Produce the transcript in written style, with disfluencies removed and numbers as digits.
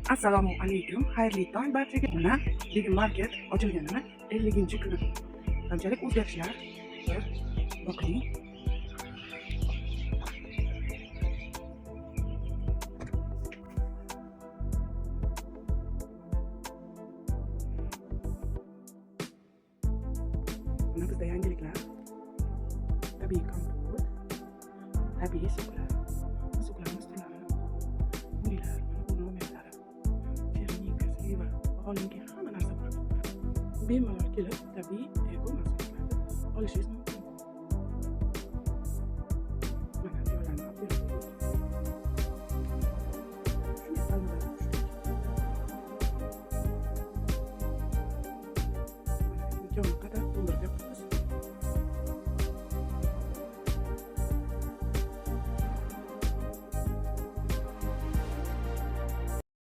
Assalomu alaykum, xayrli tong barchaga. Mana Big Market ochilganini 50-kuni. Qanchalik o'zgarishlar bir boqing. Mana bizda yangiliklar. Tabiiy kompot, tabiiy suvlar, suvlarimiz turlari, gullar, nomerlari, cherninkasi va vaholanki hamma narsa bor. Bemalol kelib, tabiiy eko mahsulotlarni olishingiz mumkin. Mana joylarni olib beramiz. Shunday qilib mana imkon